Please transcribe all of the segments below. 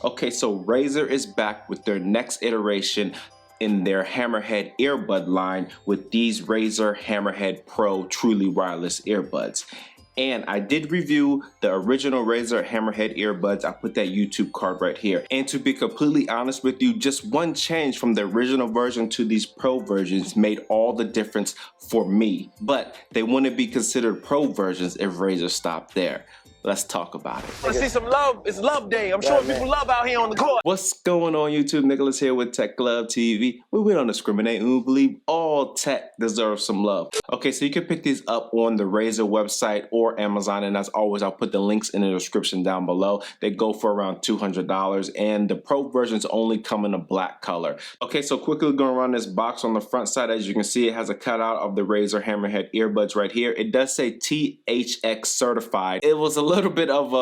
Okay, so Razer is back with their next iteration in their Hammerhead earbud line with these RAZER Hammerhead Pro truly wireless earbuds. And I did review the original RAZER Hammerhead earbuds. I put that YouTube card right here. And to be completely honest with you, just one change from the original version to these Pro versions made all the difference for me. But they wouldn't be considered Pro versions if Razer stopped there. Let's talk about it. I see some love. It's love day. I'm showing people love out here on the court. What's going on YouTube? Nicholas here with Tech Glove TV, where we don't discriminate and we believe all tech deserves some love. Okay, so you can pick these up on the Razer website or Amazon, and as always, I'll put the links in the description down below. They go for around $200, and the Pro versions only come in a black color. Okay, so quickly going around this box on the front side, as you can see, it has a cutout of the RAZER Hammerhead earbuds right here. It does say THX certified. It was a little bit of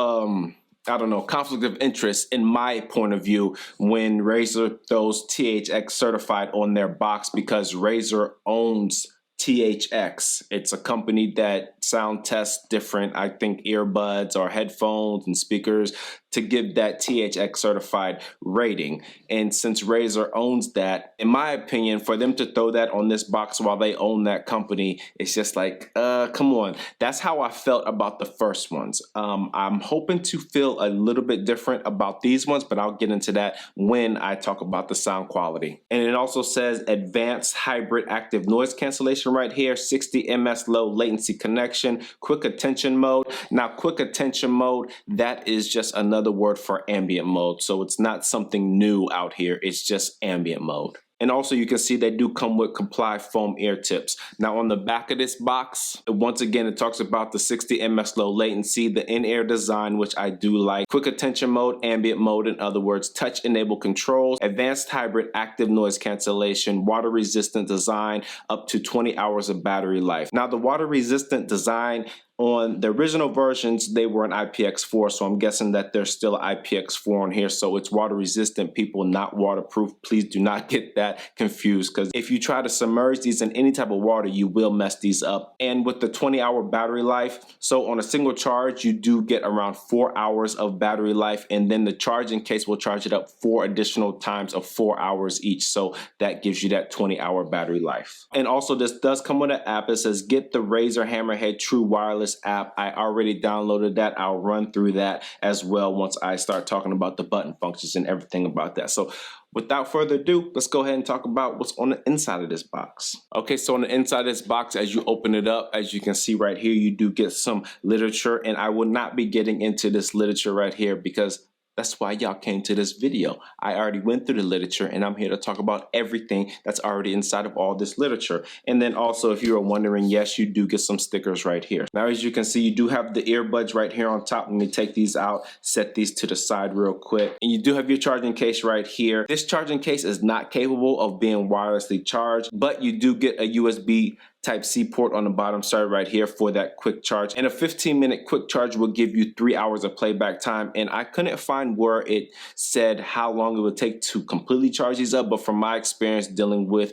I don't know, conflict of interest in my point of view when Razer throws THX certified on their box, because Razer owns THX. It's a company that sound tests different, I think, earbuds or headphones and speakers to give that THX certified rating. And since Razer owns that, in my opinion, for them to throw that on this box while they own that company, it's just like, come on. That's how I felt about the first ones. I'm hoping to feel a little bit different about these ones, but I'll get into that when I talk about the sound quality. And it also says advanced hybrid active noise cancellation right here, 60 ms low latency connection, quick attention mode. Now, quick attention mode, that is just another word for ambient mode. So it's not something new out here. It's just ambient mode. And also you can see they do come with Comply foam ear tips. Now on the back of this box, once again, it talks about the 60 ms low latency, the in-ear design, which I do like, quick attention mode, ambient mode, in other words, touch enabled controls, advanced hybrid active noise cancellation, water resistant design, up to 20 hours of battery life. Now the water resistant design, on the original versions, they were an IPX4, so I'm guessing that there's still an IPX4 on here, so it's water resistant, people, not waterproof. Please do not get that confused, because if you try to submerge these in any type of water, you will mess these up. And with the 20-hour battery life, so on a single charge, you do get around 4 hours of battery life, and then the charging case will charge it up 4 additional times of 4 hours each, so that gives you that 20-hour battery life. And also, this does come with an app. It says, get the RAZER Hammerhead True Wireless app. I already downloaded that. I'll run through that as well once I start talking about the button functions and everything about that. So without further ado, let's go ahead and talk about what's on the inside of this box. Okay, so on the inside of this box, as you open it up, as you can see right here, you do get some literature, and I will not be getting into this literature right here because that's why y'all came to this video. I already went through the literature, and I'm here to talk about everything that's already inside of all this literature. And then also, if you are wondering, yes, you do get some stickers right here. Now, as you can see, you do have the earbuds right here on top. Let me take these out, set these to the side real quick. And you do have your charging case right here. This charging case is not capable of being wirelessly charged, but you do get a USB Type-C port on the bottom side right here for that quick charge. And a 15-minute quick charge will give you 3 hours of playback time. And I couldn't find where it said how long it would take to completely charge these up, but from my experience dealing with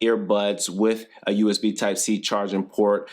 earbuds with a USB Type-C charging port,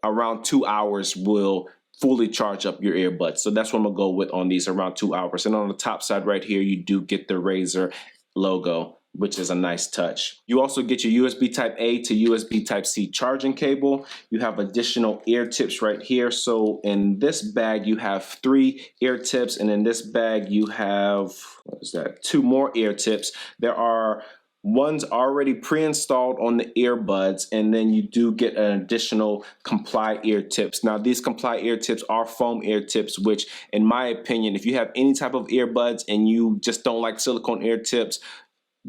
around 2 hours will fully charge up your earbuds. So that's what I'm gonna go with on these, around 2 hours. And on the top side right here, you do get the Razer logo, which is a nice touch. You also get your USB Type A to USB Type C charging cable. You have additional ear tips right here. So in this bag, you have 3 ear tips, and in this bag, you have, what is that, 2 more ear tips. There are ones already pre-installed on the earbuds, and then you do get an additional Comply ear tips. Now, these Comply ear tips are foam ear tips, which in my opinion, if you have any type of earbuds and you just don't like silicone ear tips,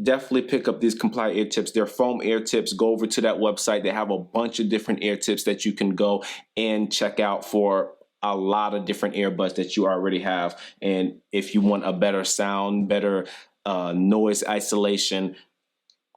definitely pick up these Comply ear tips. They're foam ear tips. Go over to that website. They have a bunch of different ear tips that you can go and check out for a lot of different earbuds that you already have. And if you want a better sound, better noise isolation,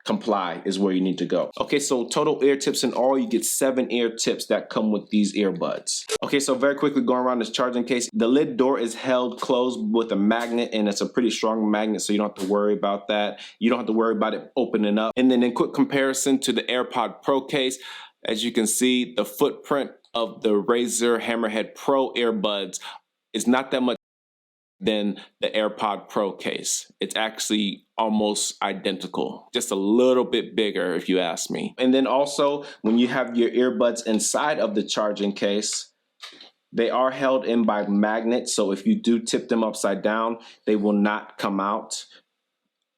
Comply is where you need to go. Okay, so total ear tips in all, you get 7 ear tips that come with these earbuds. Okay, so very quickly going around this charging case, the lid door is held closed with a magnet, and it's a pretty strong magnet, so you don't have to worry about that. You don't have to worry about it opening up. And then in quick comparison to the AirPod Pro case, as you can see, the footprint of the RAZER Hammerhead Pro earbuds is not that much than the AirPod Pro case. It's actually almost identical, just a little bit bigger if you ask me. And then also when you have your earbuds inside of the charging case, they are held in by magnets. So if you do tip them upside down, they will not come out.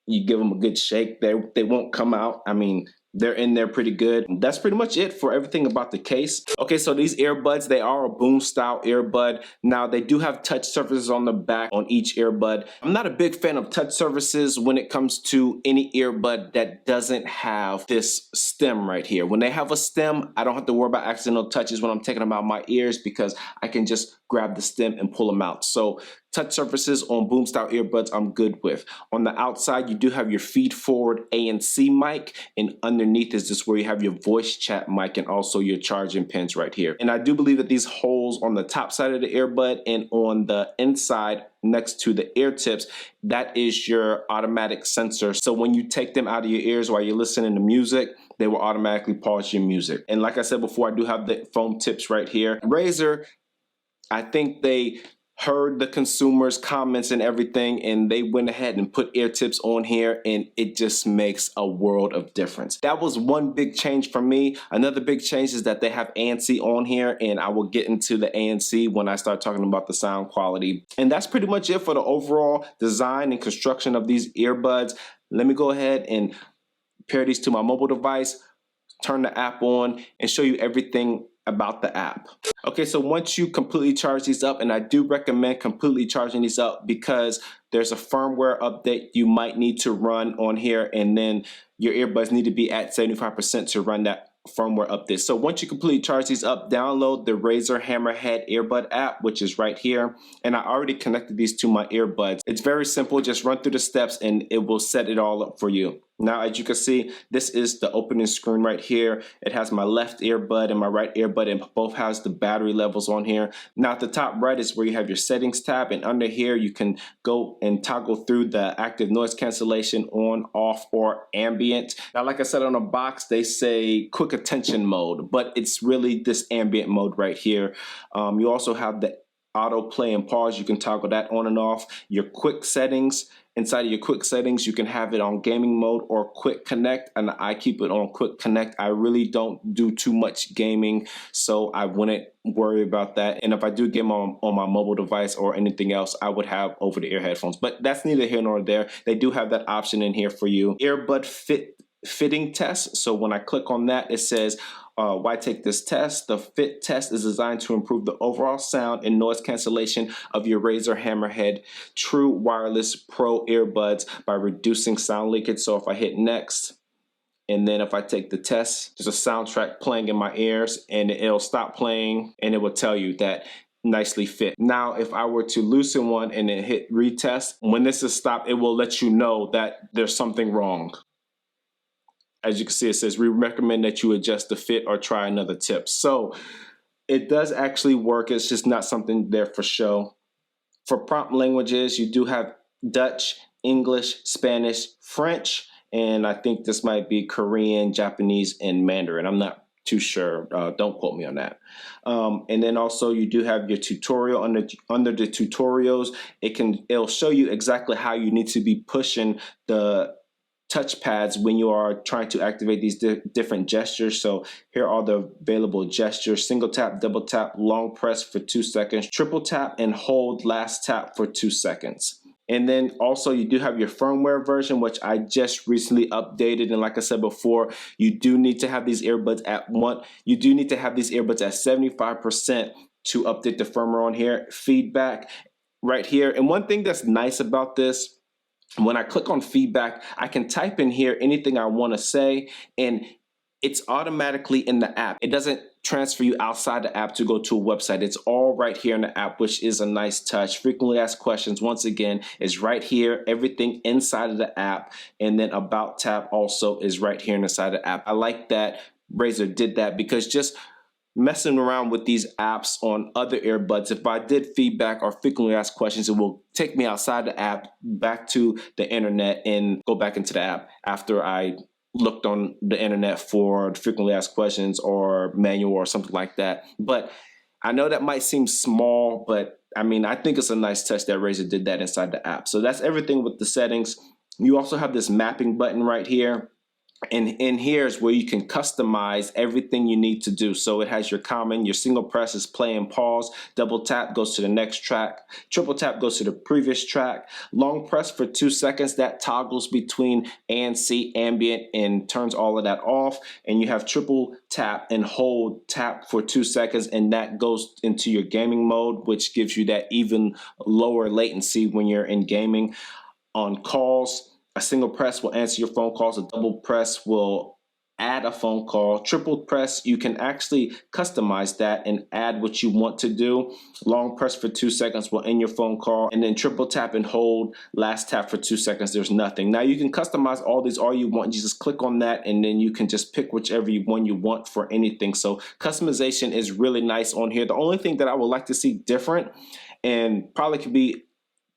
You give them a good shake, they won't come out. I mean, they're in there pretty good. That's pretty much it for everything about the case. Okay, so these earbuds, they are a boom style earbud. Now they do have touch surfaces on the back on each earbud. I'm not a big fan of touch surfaces when it comes to any earbud that doesn't have this stem right here. When they have a stem, I don't have to worry about accidental touches when I'm taking them out my ears because I can just grab the stem and pull them out. So touch surfaces on boom style earbuds I'm good with. On the outside, you do have your feed forward ANC mic, and underneath is just where you have your voice chat mic and also your charging pins right here. And I do believe that these holes on the top side of the earbud and on the inside next to the ear tips, that is your automatic sensor. So when you take them out of your ears while you're listening to music, they will automatically pause your music. And like I said before, I do have the foam tips right here. Razer, I think they heard the consumers' comments and everything, and they went ahead and put ear tips on here, and it just makes a world of difference. That was one big change for me. Another big change is that they have ANC on here, and I will get into the ANC when I start talking about the sound quality. And that's pretty much it for the overall design and construction of these earbuds. Let me go ahead and pair these to my mobile device, turn the app on, and show you everything about the app. Okay, so once you completely charge these up, and I do recommend completely charging these up because there's a firmware update you might need to run on here, and then your earbuds need to be at 75% to run that firmware update. So once you completely charge these up, download the RAZER Hammerhead earbud app, which is right here. And I already connected these to my earbuds. It's very simple. Just run through the steps and it will set it all up for you. Now, as you can see, this is the opening screen right here. It has my left earbud and my right earbud, and both has the battery levels on here. Now, at the top right is where you have your settings tab, and under here you can go and toggle through the active noise cancellation on, off, or ambient. Now, like I said on the box, they say quick attention mode, but it's really this ambient mode right here. You also have the auto play and pause. You can toggle that on and off. Your quick settings. Inside of your quick settings, you can have it on gaming mode or quick connect, and I keep it on quick connect. I really don't do too much gaming, so I wouldn't worry about that. And if I do game on my mobile device or anything else, I would have over-the-ear headphones, but that's neither here nor there. They do have that option in here for you. Earbud fitting test. So when I click on that, it says, why take this test? The fit test is designed to improve the overall sound and noise cancellation of your RAZER Hammerhead True Wireless Pro Earbuds by reducing sound leakage. So if I hit next, and then if I take the test, there's a soundtrack playing in my ears, and it'll stop playing, and it will tell you that nicely fit. Now, if I were to loosen one and then hit retest, when this is stopped, it will let you know that there's something wrong. As you can see, it says, we recommend that you adjust the fit or try another tip. So it does actually work. It's just not something there for show. For prompt languages, you do have Dutch, English, Spanish, French, and I think this might be Korean, Japanese, and Mandarin. I'm not too sure. Don't quote me on that. And then also you do have your tutorial. Under the tutorials, it'll show you exactly how you need to be pushing the touch pads when you are trying to activate these different gestures. So here are the available gestures: single tap, double tap, long press for 2 seconds, triple tap, and hold last tap for 2 seconds. And then also you do have your firmware version, which I just recently updated. And like I said before, you do need to have these earbuds at 75% to update the firmware on here. Feedback right here. And one thing that's nice about this, when I click on feedback, I can type in here anything I want to say, and it's automatically in the app. It doesn't transfer you outside the app to go to a website. It's all right here in the app, which is a nice touch. Frequently asked questions, once again, is right here. Everything inside of the app, and then About tab also is right here inside the app. I like that Razer did that, because just messing around with these apps on other earbuds, if I did feedback or frequently asked questions, it will take me outside the app back to the internet and go back into the app after I looked on the internet for frequently asked questions or manual or something like that. But I know that might seem small, but I mean, I think it's a nice touch that Razer did that inside the app. So that's everything with the settings. You also have this mapping button right here. And in here is where you can customize everything you need to do. So it has your common, your single press is play and pause, double tap goes to the next track, triple tap goes to the previous track, long press for 2 seconds, that toggles between ANC, ambient, and turns all of that off. And you have triple tap and hold tap for 2 seconds, and that goes into your gaming mode, which gives you that even lower latency when you're in gaming. On calls, a single press will answer your phone calls. A double press will add a phone call. Triple press, you can actually customize that and add what you want to do. Long press for 2 seconds will end your phone call. And then triple tap and hold, last tap for 2 seconds, there's nothing. Now you can customize all these all you want. You just click on that and then you can just pick whichever one you want for anything. So customization is really nice on here. The only thing that I would like to see different and probably could be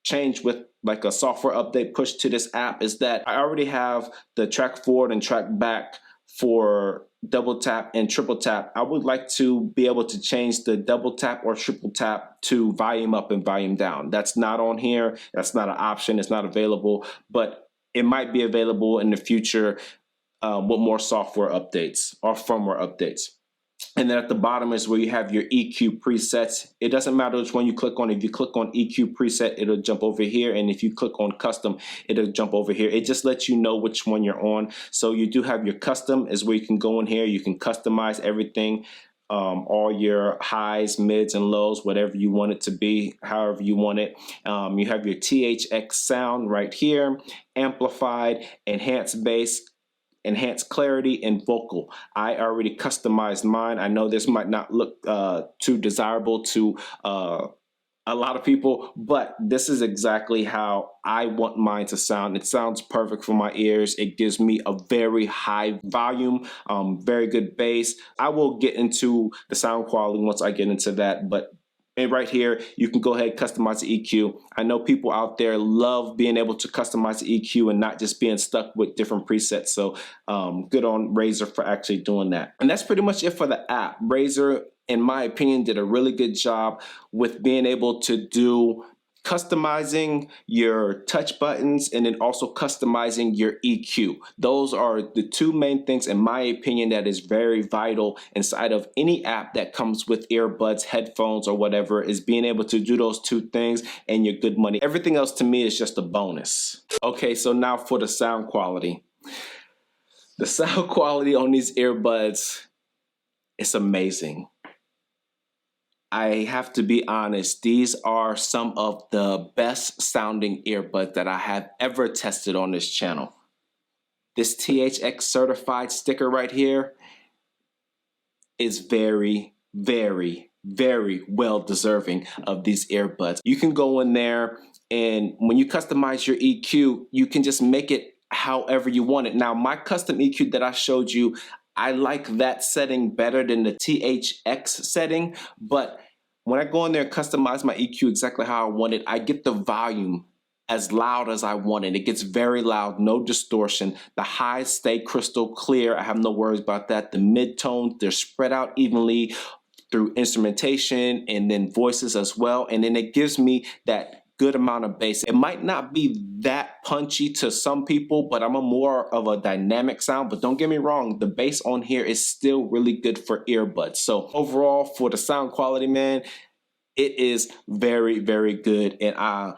changed with like a software update push to this app is that I already have the track forward and track back for double tap and triple tap. I would like to be able to change the double tap or triple tap to volume up and volume down. That's not on here. That's not an option. It's not available, but it might be available in the future with more software updates or firmware updates. And then at the bottom is where you have your EQ presets. It doesn't matter which one you click on. If you click on EQ preset, it'll jump over here. And if you click on custom, it'll jump over here. It just lets you know which one you're on. So you do have your custom is where you can go in here. You can customize everything, all your highs, mids, and lows, whatever you want it to be, however you want it. You have your THX sound right here, amplified, enhanced bass, enhanced clarity, and vocal. I already customized mine. I know this might not look too desirable to a lot of people, but this is exactly how I want mine to sound. It sounds perfect for my ears. It gives me a very high volume, very good bass. I will get into the sound quality once I get into that, but and right here, you can go ahead and customize the EQ. I know people out there love being able to customize the EQ and not just being stuck with different presets. So good on Razer for actually doing that. And that's pretty much it for the app. Razer, in my opinion, did a really good job with being able to do customizing your touch buttons and then also customizing your EQ. Those are the two main things, in my opinion, that is very vital inside of any app that comes with earbuds, headphones, or whatever, is being able to do those two things and you're good money. Everything else to me is just a bonus. Okay, so now for the sound quality. The sound quality on these earbuds, it's amazing. I have to be honest, these are some of the best sounding earbuds that I have ever tested on this channel. This THX certified sticker right here is very, very, very well deserving of these earbuds. You can go in there and when you customize your EQ, you can just make it however you want it. Now, my custom EQ that I showed you, I like that setting better than the THX setting, but when I go in there and customize my EQ exactly how I want it, I get the volume as loud as I want it. It gets very loud, no distortion. The highs stay crystal clear. I have no worries about that. The mid-tones, they're spread out evenly through instrumentation and then voices as well. And then it gives me that good amount of bass. It might not be that punchy to some people, but I'm a more of a dynamic sound. But don't get me wrong, the bass on here is still really good for earbuds. So overall, for the sound quality, man, it is very, very good. And I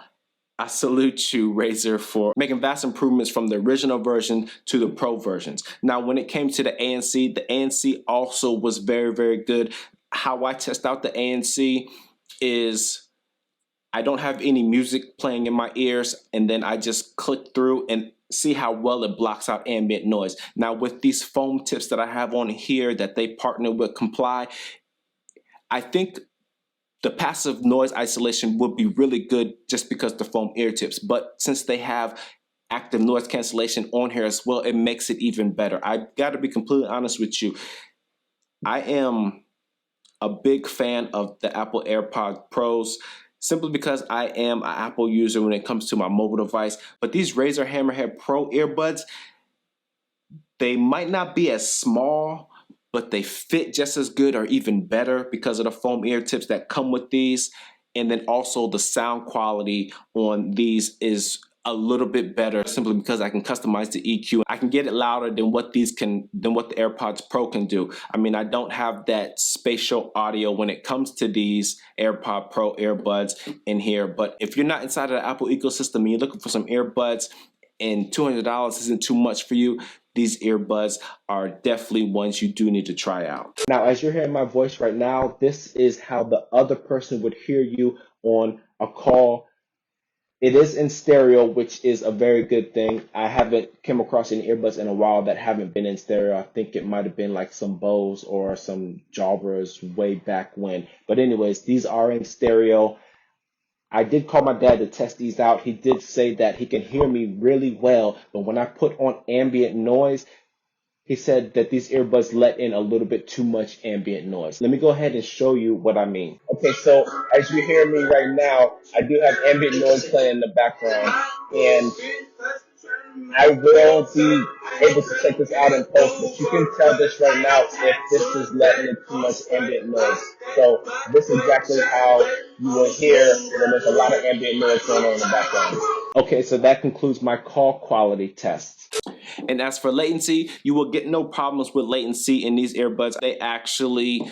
salute you, Razer, for making vast improvements from the original version to the Pro versions. Now, when it came to the ANC also was very, very good. How I test out the ANC is I don't have any music playing in my ears, and then I just click through and see how well it blocks out ambient noise. Now, with these foam tips that I have on here that they partner with Comply, I think the passive noise isolation would be really good just because the foam ear tips. But since they have active noise cancellation on here as well, it makes it even better. I got to be completely honest with you. I am a big fan of the Apple AirPods Pros, simply because I am an Apple user when it comes to my mobile device. But these RAZER Hammerhead Pro earbuds, they might not be as small, but they fit just as good or even better because of the foam ear tips that come with these. and then also the sound quality on these is a little bit better simply because I can customize the EQ. I can get it louder than what the AirPods Pro can do. I mean, I don't have that spatial audio when it comes to these AirPod Pro earbuds in here, but if you're not inside of the Apple ecosystem and you're looking for some earbuds and $200 isn't too much for you, these earbuds are definitely ones you do need to try out. Now, as you're hearing my voice right now, this is how the other person would hear you on a call. It is in stereo, which is a very good thing. I haven't come across any earbuds in a while that haven't been in stereo. I think it might have been like some Bose or some Jawbras way back when. But anyways, these are in stereo. I did call my dad to test these out. He did say that he can hear me really well, but when I put on ambient noise, he said that these earbuds let in a little bit too much ambient noise. Let me go ahead and show you what I mean. Okay, so as you hear me right now, I do have ambient noise playing in the background, and I will be able to check this out in post, but you can tell this right now if this is letting in too much ambient noise. So this is exactly how you will hear when there's a lot of ambient noise going on in the background. Okay, so that concludes my call quality tests. And as for latency, you will get no problems with latency in these earbuds. They actually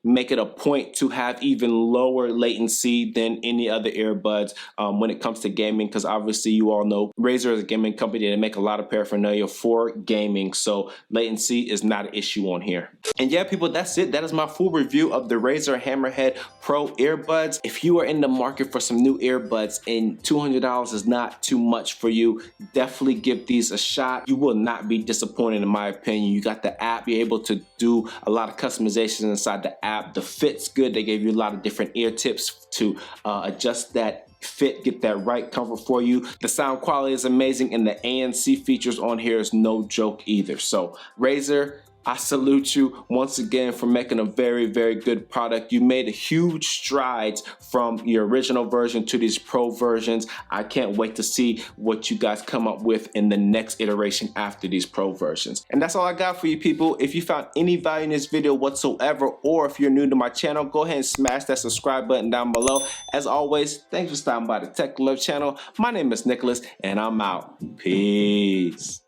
make it a point to have even lower latency than any other earbuds when it comes to gaming, because obviously you all know Razer is a gaming company that make a lot of paraphernalia for gaming, so latency is not an issue on here. And yeah, people, that's it. That is my full review of the RAZER Hammerhead Pro Earbuds. If you are in the market for some new earbuds and $200 is not too much for you, definitely give these a shot. You will not be disappointed in my opinion. You got the app, you're able to do a lot of customizations inside the app. The fit's good. They gave you a lot of different ear tips to adjust that fit, get that right comfort for you. The sound quality is amazing, and the ANC features on here is no joke either. So Razer, I salute you once again for making a very, very good product. You made a huge strides from your original version to these pro versions. I can't wait to see what you guys come up with in the next iteration after these pro versions. And that's all I got for you people. If you found any value in this video whatsoever, or if you're new to my channel, go ahead and smash that subscribe button down below. As always, thanks for stopping by the Tech Glove channel. My name is Nicholas, and I'm out. Peace.